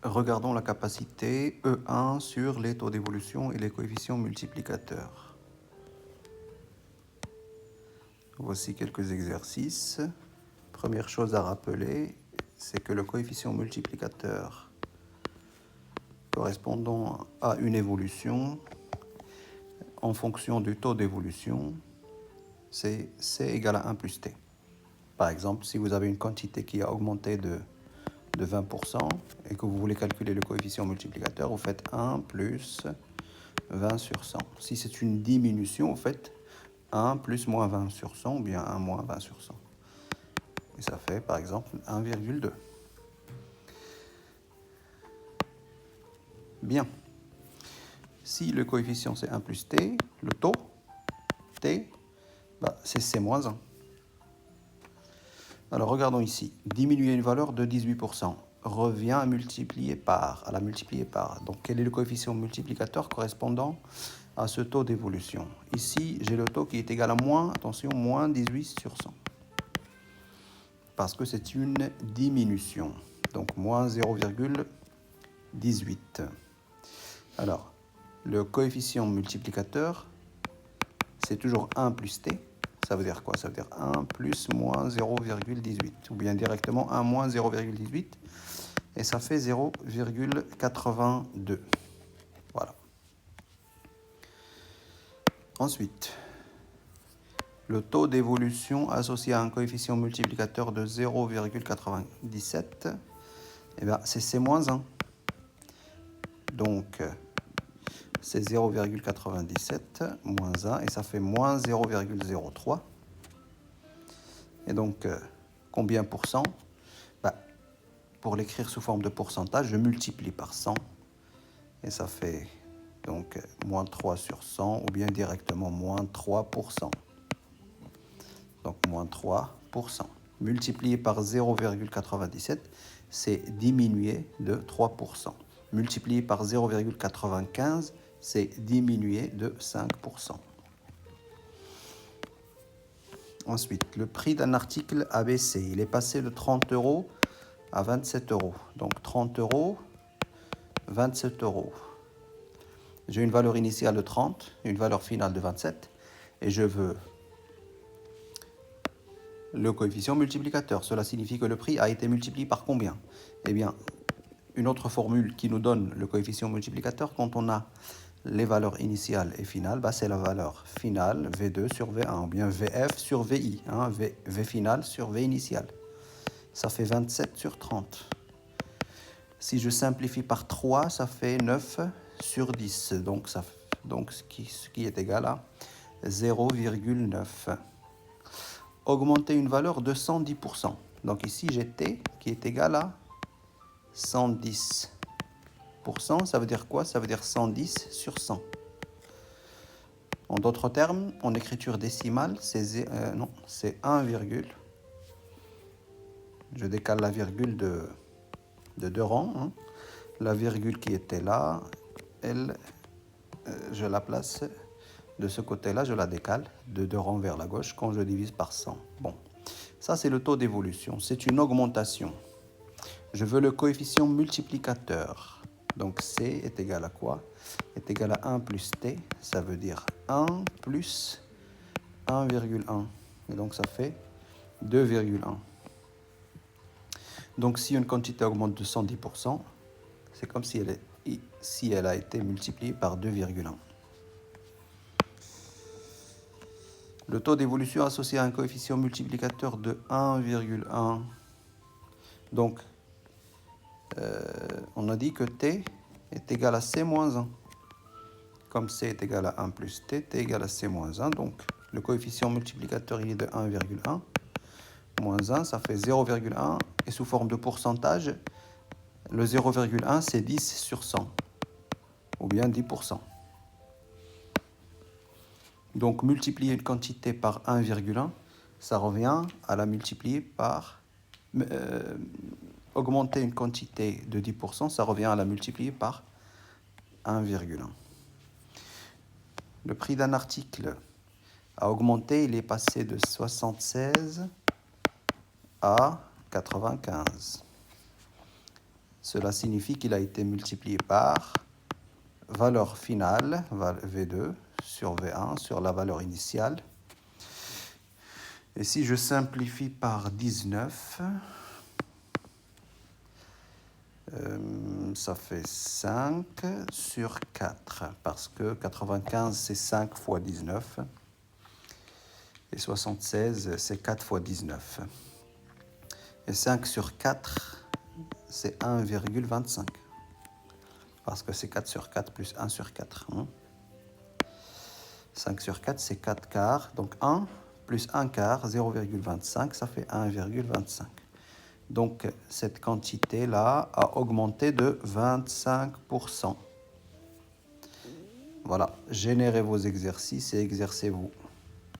regardons la capacité E1 sur les taux d'évolution et les coefficients multiplicateurs. Voici quelques exercices. Première chose à rappeler, c'est que le coefficient multiplicateur correspondant à une évolution en fonction du taux d'évolution, c'est C égale à 1 plus T. Par exemple, si vous avez une quantité qui a augmenté de 20% et que vous voulez calculer le coefficient multiplicateur, vous faites 1 plus 20 sur 100. Si c'est une diminution, vous faites 1 plus moins 20 sur 100 ou bien 1 moins 20 sur 100. Et ça fait par exemple 1,2. Bien. Si le coefficient c'est 1 plus t, le taux, t, c'est c moins 1. Alors regardons ici. Diminuer une valeur de 18% revient à la multiplier par. Donc quel est le coefficient multiplicateur correspondant à ce taux d'évolution? Ici, j'ai le taux qui est égal à moins, attention, moins 18 sur 100. Parce que c'est une diminution. Donc moins 0,18. Alors, le coefficient multiplicateur, c'est toujours 1 plus t. Ça veut dire quoi? Ça veut dire 1 plus moins 0,18. Ou bien directement 1 moins 0,18. Et ça fait 0,82. Voilà. Ensuite, le taux d'évolution associé à un coefficient multiplicateur de 0,97, c'est C-1. Donc, c'est 0,97 moins 1 et ça fait moins 0,03. Et donc, combien pour cent? Pour l'écrire sous forme de pourcentage, je multiplie par 100 et ça fait donc moins 3 sur 100 ou bien directement moins 3%. Donc moins 3%. Multiplié par 0,97, c'est diminué de 3%. Multiplié par 0,95, c'est diminué de 5%. Ensuite, le prix d'un article a baissé. Il est passé de 30 € à 27 €. Donc 30 €, 27 €. J'ai une valeur initiale de 30, une valeur finale de 27, et je veux le coefficient multiplicateur. Cela signifie que le prix a été multiplié par combien? Eh bien, une autre formule qui nous donne le coefficient multiplicateur quand on a les valeurs initiales et finales, c'est la valeur finale V2 sur V1 ou bien VF sur VI, v final sur V initial. Ça fait 27 sur 30. Si je simplifie par 3, ça fait 9 sur 10. Donc, ce qui est égal à 0,9. Augmenter une valeur de 110%. Donc ici, j'ai T qui est égal à 110%. Ça veut dire quoi? Ça veut dire 110 sur 100. En d'autres termes, en écriture décimale, c'est 1, je décale la virgule de 2 rangs. La virgule qui était là, je la place de ce côté-là, je la décale de 2 rangs vers la gauche quand je divise par 100. Bon, ça c'est le taux d'évolution, c'est une augmentation. Je veux le coefficient multiplicateur. Donc C est égal à quoi? Est égal à 1 plus T, ça veut dire 1 plus 1,1. Et donc ça fait 2,1. Donc si une quantité augmente de 110%, c'est comme si elle a été multipliée par 2,1. Le taux d'évolution associé à un coefficient multiplicateur de 1,1. Donc, on a dit que T est égal à C moins 1. Comme C est égal à 1 plus T, T est égal à C moins 1. Donc, le coefficient multiplicateur il est de 1,1. Moins 1, ça fait 0,1. Et sous forme de pourcentage, le 0,1, c'est 10 sur 100. Ou bien 10%. Donc, multiplier une quantité par 1,1, ça revient à la multiplier par... augmenter une quantité de 10%, ça revient à la multiplier par 1,1. Le prix d'un article a augmenté, il est passé de 76 à 95. Cela signifie qu'il a été multiplié par valeur finale, V2 sur V1 sur la valeur initiale. Et si je simplifie par 19, ça fait 5 sur 4, parce que 95, c'est 5 fois 19, et 76, c'est 4 fois 19. Et 5 sur 4, c'est 1,25, parce que c'est 4 sur 4 plus 1 sur 4. 5 sur 4, c'est 4 quarts, donc 1 plus 1 quart, 0,25, ça fait 1,25. Donc, cette quantité-là a augmenté de 25%. Voilà, générez vos exercices et exercez-vous.